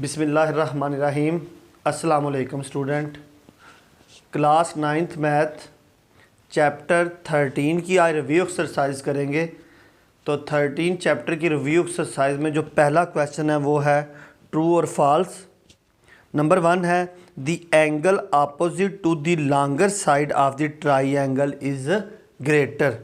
बिस्मिल्लाहिर्रहमानिर्रहीम। अस्सलाम वालेकुम student. Class 9th math chapter 13 की आज रिव्यू एक्सरसाइज करेंगे। तो 13 चैप्टर की रिव्यू एक्सरसाइज में जो पहला क्वेश्चन है वो है ट्रू और फॉल्स। नंबर 1 है the angle opposite to the longer side of the triangle is greater.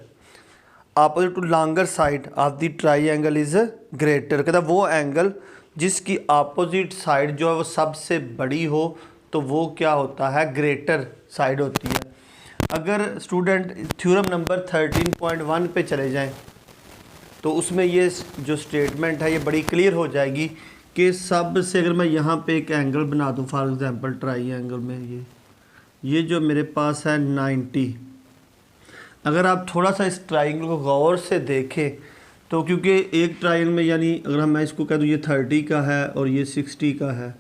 Opposite to longer side of the triangle is greater, कहता वो एंगल जिसकी अपोजिट साइड जो है वो सबसे बड़ी हो तो वो क्या होता है, ग्रेटर साइड होती है। अगर स्टूडेंट थ्योरम नंबर 13.1 पे चले जाएं तो उसमें ये जो स्टेटमेंट है ये बड़ी क्लियर हो जाएगी कि सबसे, अगर मैं यहाँ पे एक एंगल बना दूँ फॉर एग्जांपल ट्राइंगल में ये जो मेरे पास है 90, अगर आप थोड़ा सा इस ट्राइंगल को गौर से देखें तो क्योंकि एक ट्राइंगल में यानी अगर मैं इसको कह दूँ ये 30 का है और ये 60 का है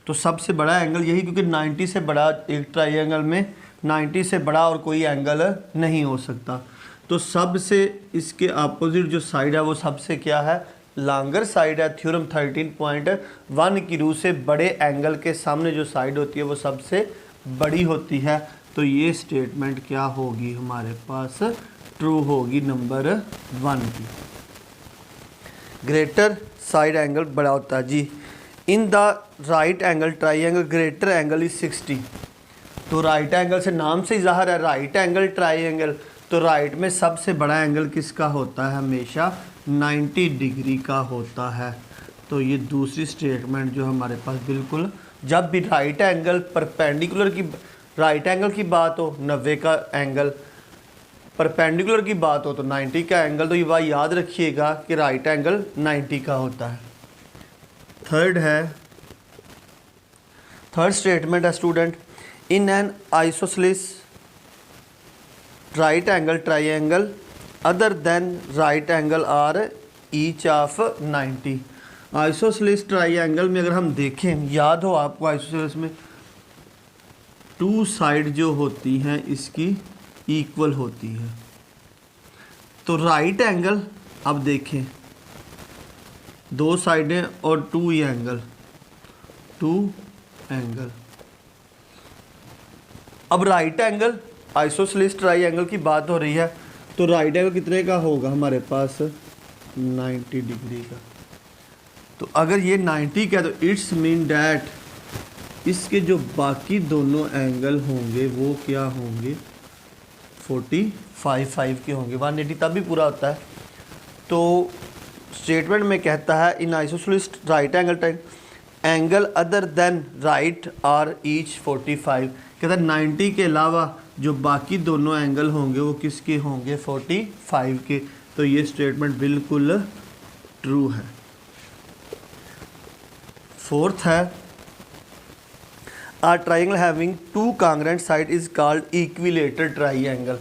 तो सबसे बड़ा एंगल यही, क्योंकि 90 से बड़ा एक ट्राइंगल में 90 से बड़ा और कोई एंगल नहीं हो सकता। तो सबसे इसके अपोजिट जो साइड है वो सबसे क्या है, लॉन्गर साइड है। थ्योरम 13.1 की रूह से बड़े एंगल के सामने जो साइड होती है वो सबसे बड़ी होती है। तो ये स्टेटमेंट क्या होगी हमारे पास, ट्रू होगी नंबर 1 की। ग्रेटर साइड एंगल बड़ा होता है जी। In the right angle triangle greater angle is 60। तो राइट एंगल से नाम से ही ज़ाहिर है राइट एंगल ट्राइंगल, तो राइट में सबसे बड़ा एंगल किसका होता है, हमेशा 90 डिग्री का होता है। तो ये दूसरी स्टेटमेंट जो हमारे पास बिल्कुल, जब भी राइट एंगल परपेंडिकुलर की राइट एंगल की बात हो 90 का एंगल, परपेंडिकुलर की बात हो तो 90 का एंगल, तो ये बात याद रखिएगा कि राइट एंगल 90 का होता है। थर्ड स्टेटमेंट है student, in an isosceles right angle triangle other than right angle are each of 90। Isosceles triangle में अगर हम देखें, याद हो आपको आइसोसेलेस में 2 साइड जो होती हैं इसकी इक्वल होती है। तो राइट एंगल अब देखें 2 साइडें और 2 एंगल अब राइट एंगल आइसोसेलेस ट्राइंगल की बात हो रही है तो राइट एंगल कितने का होगा हमारे पास, 90 डिग्री का। तो अगर ये 90 का है तो इट्स मीन डैट इसके जो बाकी दोनों एंगल होंगे वो क्या होंगे, 45 के होंगे। 180 तब भी पूरा होता है। तो स्टेटमेंट में कहता है in isosceles right angle other than right are each 45, कहता है 90 के अलावा जो बाकी दोनों एंगल होंगे वो किसके होंगे, 45 के। तो ये स्टेटमेंट बिल्कुल ट्रू है। फोर्थ है A triangle having 2 congruent side is called equilateral triangle।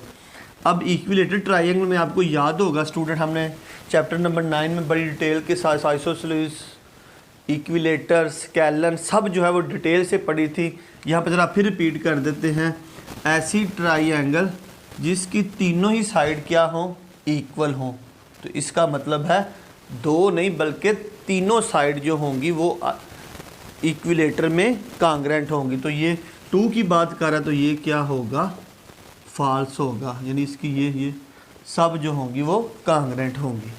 अब इक्विलेटरल ट्राइंगल में आपको याद होगा स्टूडेंट, हमने चैप्टर नंबर 9 में बड़ी डिटेल के साथ आइसोसेलेस, इक्विलेटर, स्केलन सब जो है वो डिटेल से पढ़ी थी। यहाँ पर ज़रा फिर रिपीट कर देते हैं। ऐसी ट्राइंगल जिसकी तीनों ही साइड क्या हों, इक्वल हों। तो इसका मतलब है 2 नहीं बल्कि तीनों साइड जो होंगी वो इक्विलेटर में कांग्रेंट होंगी। तो ये 2 की बात कर रहा है तो ये क्या होगा, फॉल्स होगा, यानी इसकी ये सब जो होंगी वो कांग्रेंट होंगी।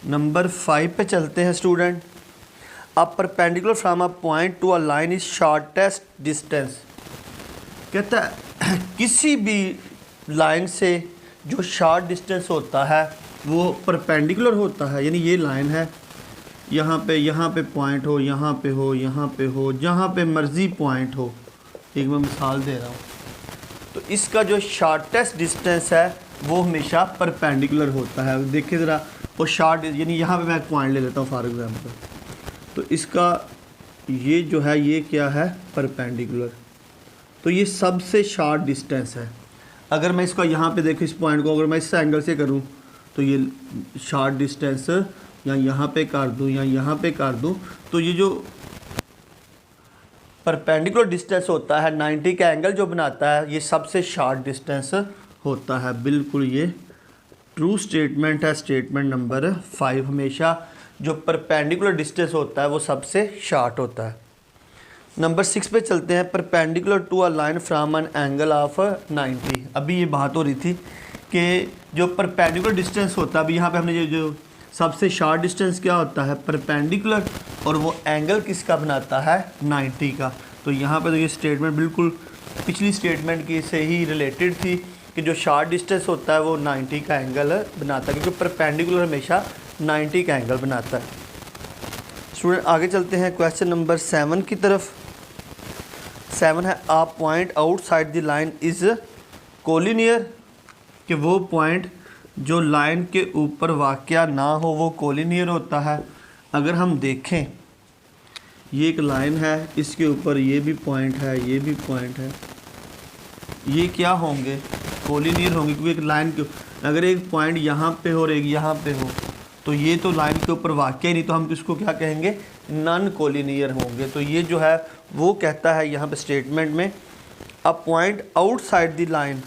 नंबर 5 पे चलते हैं student. A perpendicular from a point to a line is shortest distance. कहता है किसी भी लाइन से जो शॉर्ट डिस्टेंस होता है वो परपेंडिकुलर होता है, यानी ये लाइन है, यहाँ पे पॉइंट हो, यहाँ पे हो, जहाँ पे मर्ज़ी पॉइंट हो। एक मैं मिसाल दे रहा हूँ। तो इसका जो शॉर्टेस्ट डिस्टेंस है वो हमेशा परपेंडिकुलर होता है। देखिए ज़रा वो शॉर्ट, यानी यहाँ पे मैं एक पॉइंट ले लेता हूँ फॉर एग्जांपल, तो इसका ये जो है ये क्या है, परपेंडिकुलर। तो ये सबसे शॉर्ट डिस्टेंस है। अगर मैं इसका यहाँ पे देखो, इस पॉइंट को अगर मैं इस एंगल से करूँ तो ये शॉर्ट डिस्टेंस या यहाँ पे कर दूँ या यहाँ पे कर दूँ, तो ये जो परपेंडिकुलर डिस्टेंस होता है 90 का एंगल जो बनाता है ये सबसे शॉर्ट डिस्टेंस होता है। बिल्कुल ये ट्रू स्टेटमेंट है, स्टेटमेंट नंबर 5। हमेशा जो परपेंडिकुलर डिस्टेंस होता है वो सबसे शॉर्ट होता है। नंबर 6 पे चलते हैं। Perpendicular to a line from an angle of 90। अभी ये बात हो रही थी कि जो परपेंडिकुलर डिस्टेंस होता है, अभी यहाँ पे हमने जो सबसे शॉर्ट डिस्टेंस क्या होता है, परपेंडिकुलर, और वो एंगल किसका बनाता है, 90 का। तो यहाँ पे तो ये स्टेटमेंट बिल्कुल पिछली स्टेटमेंट की से ही रिलेटेड थी कि जो शॉर्ट डिस्टेंस होता है वो 90 का एंगल बनाता है, क्योंकि परपेंडिकुलर हमेशा 90 का एंगल बनाता है। स्टूडेंट आगे चलते हैं क्वेश्चन नंबर 7 की तरफ। 7 है, a point outside the line is collinear, कि वो पॉइंट जो लाइन के ऊपर वाक़या ना हो वो कोलिनियर होता है। अगर हम देखें, ये एक लाइन है, इसके ऊपर ये भी पॉइंट है, ये भी पॉइंट है, ये क्या होंगे, कोलिनियर होंगे, क्योंकि एक लाइन के अगर एक पॉइंट यहाँ पे हो और एक यहाँ पे हो तो ये तो लाइन के ऊपर वाक़या ही नहीं, तो हम इसको क्या कहेंगे, नॉन कोलिनियर होंगे। तो ये जो है वो कहता है यहाँ पे स्टेटमेंट में, a point outside the line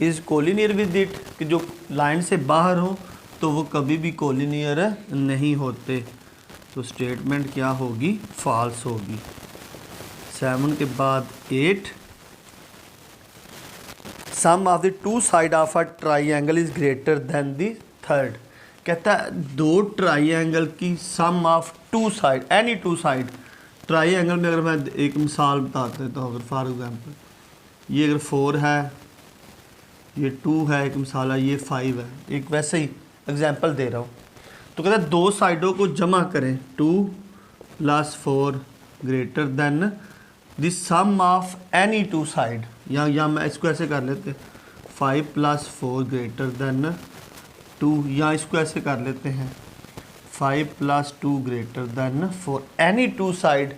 is collinear with it, कि जो लाइन से बाहर हो तो वो कभी भी कोलिनियर नहीं होते। तो स्टेटमेंट क्या होगी, फॉल्स होगी। 7 के बाद 8, sum of the two side of a triangle is greater than the third. कहता है दो ट्राइंगल की sum of two side, any two side. Triangle में अगर मैं एक मिसाल बता देता हूँ, अगर फॉर एग्जांपल ये अगर 4 है, ये 2 है, एक मिसाल है, ये 5 है, एक वैसे ही एग्जांपल दे रहा हूँ। तो कहता है दो साइडों को जमा करें, 2 + 4 greater than the sum of any two side. या मैं इसको ऐसे कर लेते, 5 + 4 ग्रेटर देन 2, या इसको ऐसे कर लेते हैं, 5 + 2 greater than 4। Any two side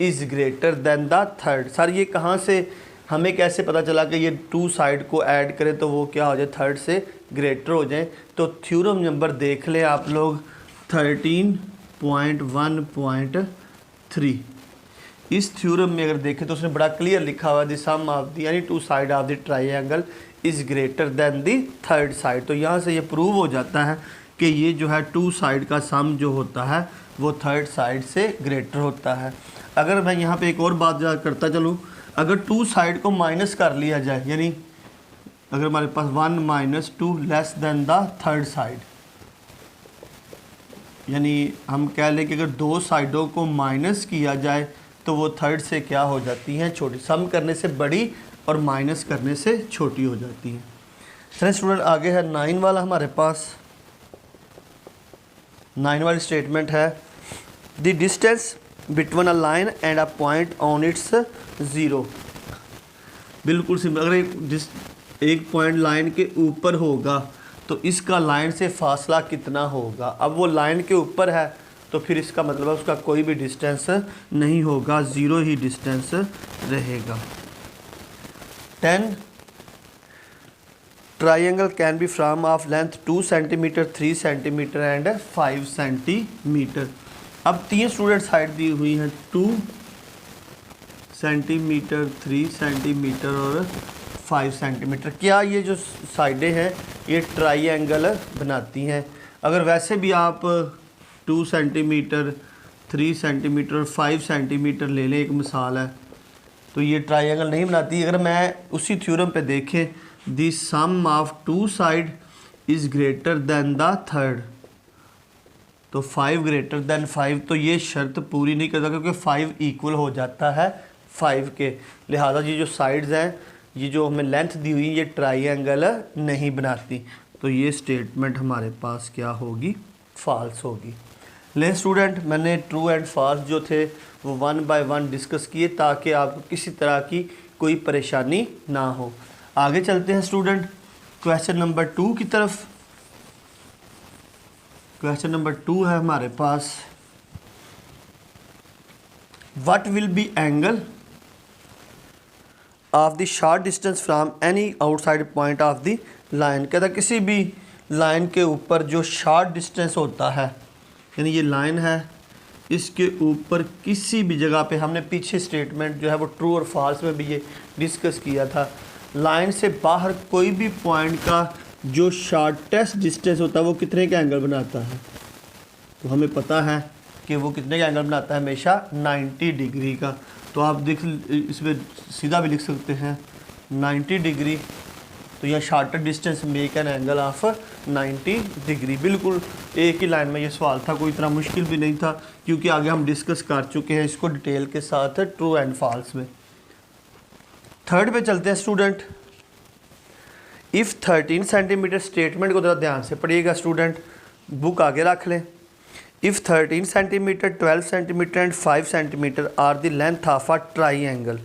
is greater than the third. Sir ये कहाँ से, हमें कैसे पता चला कि ये टू साइड को ऐड करें तो वो क्या हो जाए, थर्ड से ग्रेटर हो जाए। तो थ्योरम नंबर देख लें आप लोग, 13.1.3। इस थ्योरम में अगर देखें तो उसने बड़ा क्लियर लिखा हुआ है, the sum of the any two side of the triangle is greater than the third side. तो यहाँ से ये प्रूव हो जाता है कि ये जो है टू साइड का सम जो होता है वो थर्ड साइड से ग्रेटर होता है। अगर मैं यहाँ पे एक और बात करता चलूँ, अगर टू साइड को माइनस कर लिया जाए, यानी अगर हमारे पास 1 - 2 less than the third side, यानी हम कह लें कि अगर दो साइडों को माइनस किया जाए तो वो थर्ड से क्या हो जाती हैं, छोटी। सम करने से बड़ी और माइनस करने से छोटी हो जाती हैं। चलिए स्टूडेंट आगे है 9 वाला हमारे पास। 9 वाली स्टेटमेंट है, the distance between a line and a point on it's 0। बिल्कुल सिंपल, अगर एक पॉइंट लाइन के ऊपर होगा तो इसका लाइन से फासला कितना होगा। अब वो लाइन के ऊपर है तो फिर इसका मतलब है उसका कोई भी डिस्टेंस नहीं होगा, 0 ही डिस्टेंस रहेगा। 10, triangle can be from of length 2 centimetre, 3 centimetre and 5 centimetre. अब 3 स्टूडेंट साइड दी हुई हैं, 2 सेंटीमीटर, 3 सेंटीमीटर और 5 सेंटीमीटर। क्या ये जो साइडें हैं ये ट्राइंगल बनाती हैं? अगर वैसे भी आप 2 सेंटीमीटर, 3 सेंटीमीटर और 5 सेंटीमीटर ले लें, एक मिसाल है, तो ये ट्राइंगल नहीं बनाती। अगर मैं उसी थ्योरम पे देखें, the sum of two side is greater than the third, तो 5 ग्रेटर देन 5, तो ये शर्त पूरी नहीं करता क्योंकि 5 इक्वल हो जाता है 5 के। लिहाजा ये जो साइड्स हैं, ये जो हमें लेंथ दी हुई है, ये ट्राइंगल नहीं बनाती। तो ये स्टेटमेंट हमारे पास क्या होगी, फॉल्स होगी। ले स्टूडेंट, मैंने ट्रू एंड फॉल्स जो थे वो 1 बाय 1 डिस्कस किए ताकि आपको किसी तरह की कोई परेशानी ना हो। आगे चलते हैं स्टूडेंट क्वेश्चन नंबर 2 की तरफ। क्वेश्चन नंबर 2 है हमारे पास, what will be angle of the short distance from any outside point of the line. कहता है किसी भी लाइन के ऊपर जो शॉर्ट डिस्टेंस होता है, यानी ये लाइन है, इसके ऊपर किसी भी जगह पे, हमने पीछे स्टेटमेंट जो है वो ट्रू और फॉल्स में भी ये डिस्कस किया था, लाइन से बाहर कोई भी पॉइंट का जो शॉर्टेस्ट डिस्टेंस होता है वो कितने का एंगल बनाता है, तो हमें पता है कि वो कितने का एंगल बनाता है, हमेशा 90 डिग्री का। तो आप देख इसमें सीधा भी लिख सकते हैं 90 डिग्री। तो यह shorter distance make an angle of 90 degree. बिल्कुल एक ही लाइन में ये सवाल था, कोई इतना मुश्किल भी नहीं था, क्योंकि आगे हम डिस्कस कर चुके हैं इसको डिटेल के साथ ट्रू एंड फॉल्स में। थर्ड पे चलते हैं स्टूडेंट। इफ़ 13 सेंटीमीटर, स्टेटमेंट को ज़रा ध्यान से पढ़िएगा स्टूडेंट, बुक आगे रख लें। If 13 centimetre, 12 centimetre and 5 centimetre are the length of a triangle,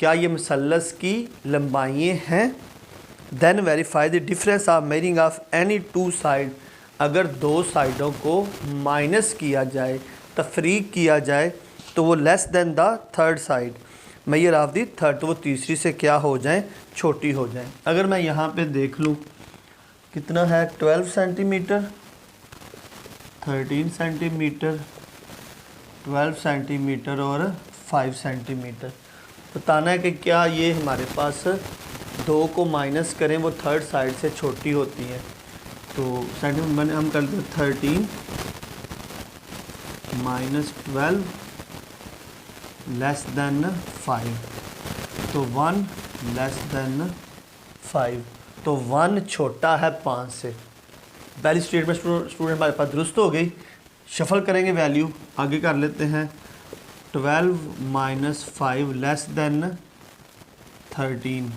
क्या ये मसल्लस की लंबाइयाँ हैं? Then verify the difference of measuring of any two side, अगर दो साइडों को माइनस किया जाए, तफरीक किया जाए, तो वो less than the third side, measure of the third, तो वो तीसरी से क्या हो जाए, छोटी हो जाए। अगर मैं यहाँ पे देख लूँ कितना है, 12 सेंटीमीटर, 13 सेंटीमीटर, 12 सेंटीमीटर और 5 सेंटीमीटर। बताना है कि क्या ये हमारे पास दो को माइनस करें वो थर्ड साइड से छोटी होती है। तो सेंटीमीटर मैंने हम कर दिया 13 माइनस 12 लेस देन 5, तो 1 लेस देन 5, तो 1 छोटा है 5 से। पहली स्टेटमेंट स्टूडेंट हमारे पास दुरुस्त हो गई। शफल करेंगे वैल्यू, आगे कर लेते हैं 12 माइनस 5 लेस देन 13,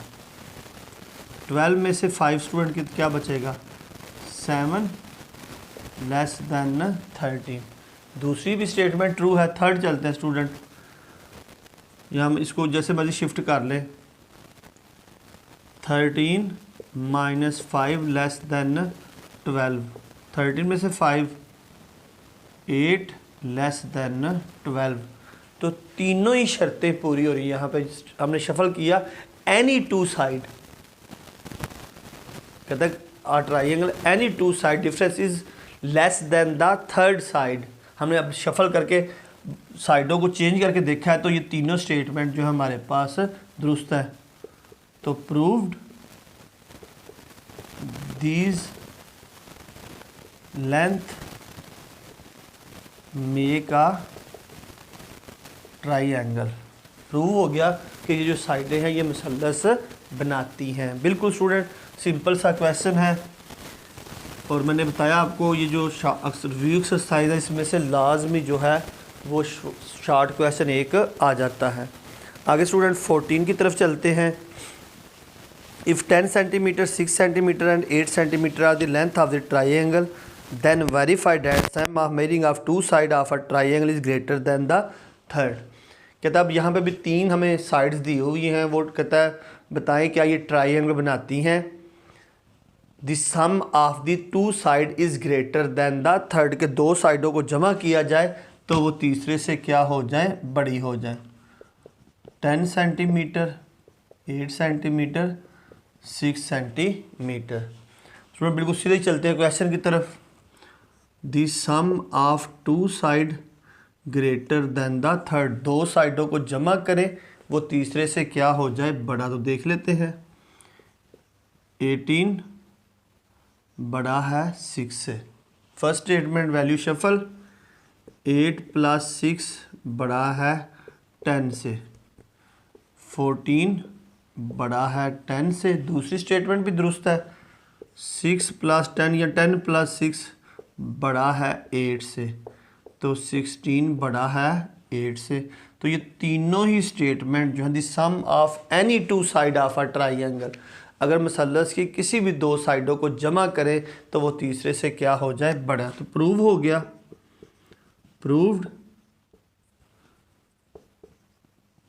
12 में से 5 स्टूडेंट की क्या बचेगा, 7 लेस देन 13। दूसरी भी स्टेटमेंट ट्रू है। थर्ड चलते हैं स्टूडेंट, या हम इसको जैसे मर्जी शिफ्ट कर लें, 13 माइनस 5 लेस देन 12, 13 में से 5, 8 लेस देन 12, तो तीनों ही शर्तें पूरी हो रही है। यहाँ पे हमने शफल किया एनी टू साइड, कहता है a triangle any two side difference is less than the third side. हमने अब शफल करके साइडों को चेंज करके देखा है, तो ये तीनों स्टेटमेंट जो है हमारे पास दुरुस्त है। तो proved these length make a triangle. Prove हो गया कि ये जो साइडें हैं ये मुसल्लस बनाती हैं। बिल्कुल स्टूडेंट सिंपल सा क्वेश्चन है, और मैंने बताया आपको ये जो अक्सर रिव्यू एक्सरसाइज है इसमें से लाजमी जो है वो शॉर्ट क्वेश्चन एक आ जाता है। आगे स्टूडेंट 14 की तरफ चलते हैं। If 10 centimetre, 6 centimetre and 8 centimetre are the length of the triangle, then verify that sum of measuring of two side of a triangle is greater than the third. कहता है अब यहाँ पे भी तीन हमें साइड्स दी हुई हैं, वो कहता है बताएं क्या ये ट्राईएंगल बनाती हैं। The sum of the two side is greater than the third, के दो साइडों को जमा किया जाए तो वो तीसरे से क्या हो जाए, बड़ी हो जाए। 10 सेंटीमीटर, 8 सेंटीमीटर, 6 सेंटीमीटर। स्टूडेंट बिल्कुल सीधे ही चलते हैं क्वेश्चन की तरफ। The sum of two side greater than the third, दो साइडों को जमा करें वो तीसरे से क्या हो जाए, बड़ा। तो देख लेते हैं 18 बड़ा है 6 से। First statement value shuffle, 8 plus 6 बड़ा है 10 से, 14 बड़ा है 10 से। दूसरी स्टेटमेंट भी दुरुस्त है, 6 प्लस 10 या 10 प्लस 6 बड़ा है 8 से, तो 16 बड़ा है 8 से। तो ये तीनों ही स्टेटमेंट जो है the sum of any two side of a triangle, अगर मसल्लस की किसी भी दो साइडों को जमा करें तो वो तीसरे से क्या हो जाए, बड़ा। तो प्रूव हो गया, proved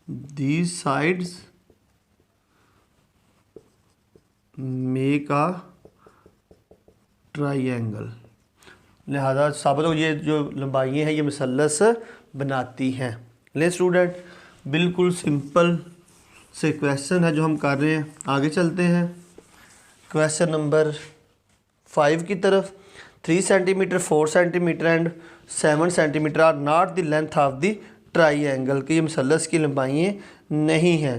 these sides make a triangle. लिहाजा साबित हो ये जो लंबाइयाँ हैं ये मसल्लस बनाती हैं। ले स्टूडेंट बिल्कुल सिंपल से क्वेश्चन है जो हम कर रहे हैं। आगे चलते हैं क्वेश्चन नंबर 5 की तरफ। 3 centimetre, 4 centimetre and 7 centimetre are not the length of the triangle, कि ये मसल्लस की लंबाइयाँ नहीं हैं।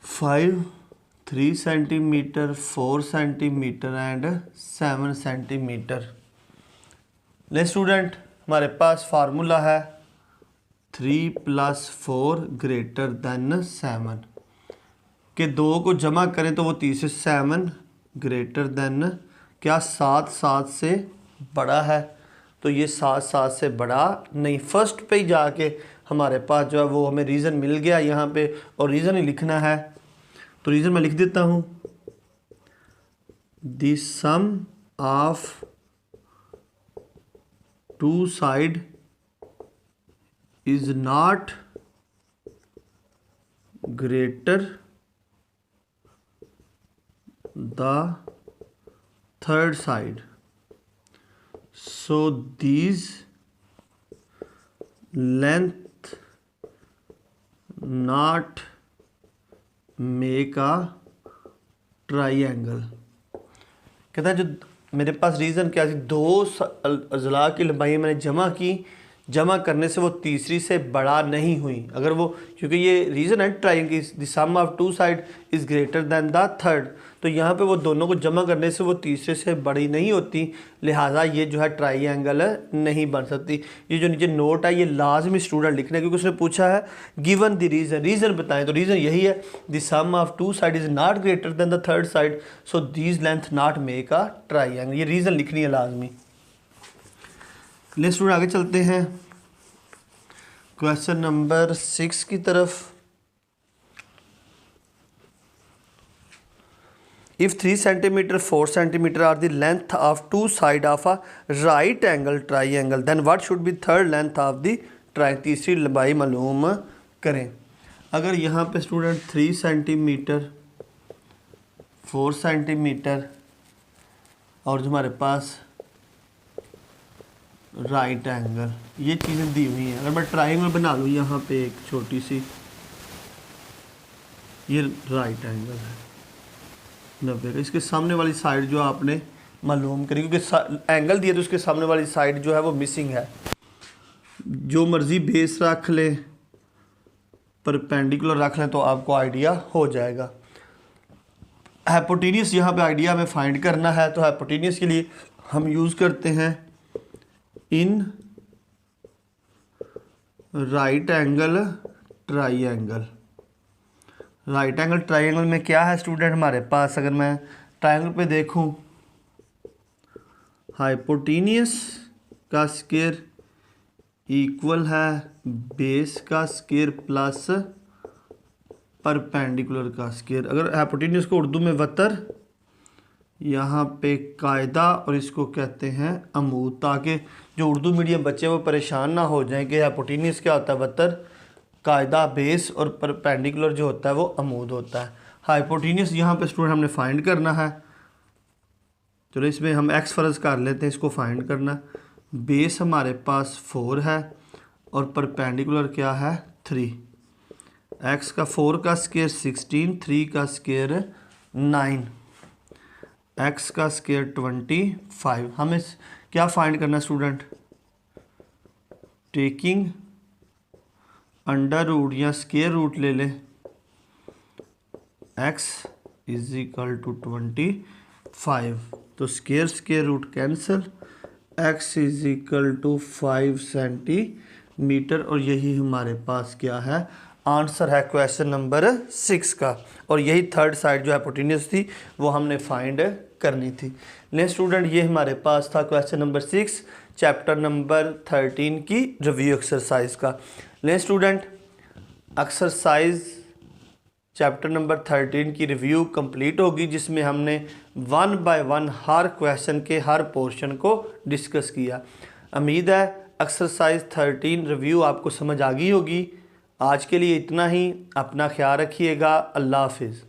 5, 3 सेंटीमीटर, 4 सेंटीमीटर एंड 7 सेंटीमीटर। ले स्टूडेंट, हमारे पास फार्मूला है 3 + 4 ग्रेटर देन 7 के 2 को जमा करें तो वो 3 से 7 ग्रेटर देन क्या 7 7 से बड़ा है, तो ये 7 7 से बड़ा नहीं। फर्स्ट पे ही जाके हमारे पास जो है वो हमें रीज़न मिल गया यहाँ पे, और रीज़न ही लिखना है, तो रीज़न मैं लिख देता हूँ। The sum of two side is not greater the third side, so these length not make a triangle। कहता है जो मेरे पास रीज़न क्या थी, 2 अज़ला की लंबाई मैंने जमा की, जमा करने से वो तीसरी से बड़ा नहीं हुई। अगर वो, क्योंकि ये रीज़न है triangle, the sum of two side is greater than the third, तो यहाँ पे वो दोनों को जमा करने से वो तीसरे से बड़ी नहीं होती, लिहाजा ये जो है ट्राइंगल नहीं बन सकती। ये जो नीचे नोट है ये लाजमी स्टूडेंट लिखना है, क्योंकि उसने पूछा है गिवन द रीज़न, रीज़न बताएं, तो रीज़न यही है the sum of two side is not greater than the third side, so these length not make a triangle. ये रीज़न लिखनी है लाजमी। ले स्टूडेंट आगे चलते हैं क्वेश्चन नंबर 6 की तरफ। If 3 centimeter, 4 centimeter are the length of two side of a right angle triangle, then what should be third length of the triangle? तीसरी लंबाई मालूम करें। अगर यहाँ पे स्टूडेंट 3 सेंटीमीटर, 4 सेंटीमीटर और जो हमारे पास राइट एंगल, ये चीज़ें दी हुई हैं, अगर मैं ट्राइंगल बना लूँ यहाँ पे एक छोटी सी, ये राइट एंगल है 90 का, इसके सामने वाली साइड जो आपने मालूम करी, क्योंकि एंगल दिया तो उसके सामने वाली साइड जो है वो मिसिंग है। जो मर्ज़ी बेस रख लें, परपेंडिकुलर रख लें, तो आपको आइडिया हो जाएगा। हाइपोटेन्यूस यहाँ पे आइडिया हमें फाइंड करना है, तो हाइपोटेन्यूस के लिए हम यूज़ करते हैं in right angle triangle. Right angle triangle में क्या है स्टूडेंट हमारे पास, अगर मैं ट्राइंगल पे देखूं, हाइपोटेन्यूस का स्क्वायर इक्वल है बेस का स्क्वायर प्लस परपेंडिकुलर का स्क्वायर। अगर हाइपोटेन्यूस को उर्दू में वतर, यहाँ पे कायदा, और इसको कहते हैं अमूद, ताकि जो उर्दू मीडियम बच्चे वो परेशान ना हो जाएं कि हाइपोटेन्यूस क्या होता है, वतर, कायदा बेस, और परपेंडिकुलर जो होता है वो अमूद होता है। हाइपोटेन्यूस यहाँ पे स्टूडेंट हमने फाइंड करना है, चलो इसमें हम एक्स फ़र्ज़ कर लेते हैं, इसको फाइंड करना। बेस हमारे पास 4 है और परपेंडिकुलर क्या है 3। एक्स का 4 का स्क्वायर 16, 3 का स्क्वायर 9, एक्स का स्क्वायर 25। हमें क्या फाइंड करना है स्टूडेंट, टेकिंग अंडर रूट या स्क्वायर रूट ले लें, x इज इक्वल टू 25, तो square root cancel, x is equal to 5 centimetre, और यही हमारे पास क्या है, आंसर है क्वेश्चन नंबर 6 का। और यही थर्ड साइड जो हाइपोटेन्यूस थी वो हमने फाइंड करनी थी। ले स्टूडेंट, ये हमारे पास था क्वेश्चन नंबर 6 चैप्टर नंबर 13 की रिव्यू एक्सरसाइज का। ले स्टूडेंट, एक्सरसाइज चैप्टर नंबर 13 की रिव्यू कंप्लीट होगी, जिसमें हमने 1 बाय 1 हर क्वेश्चन के हर पोर्शन को डिस्कस किया। उम्मीद है एक्सरसाइज 13 रिव्यू आपको समझ आ गई होगी। आज के लिए इतना ही, अपना ख्याल रखिएगा। अल्लाह हाफिज़।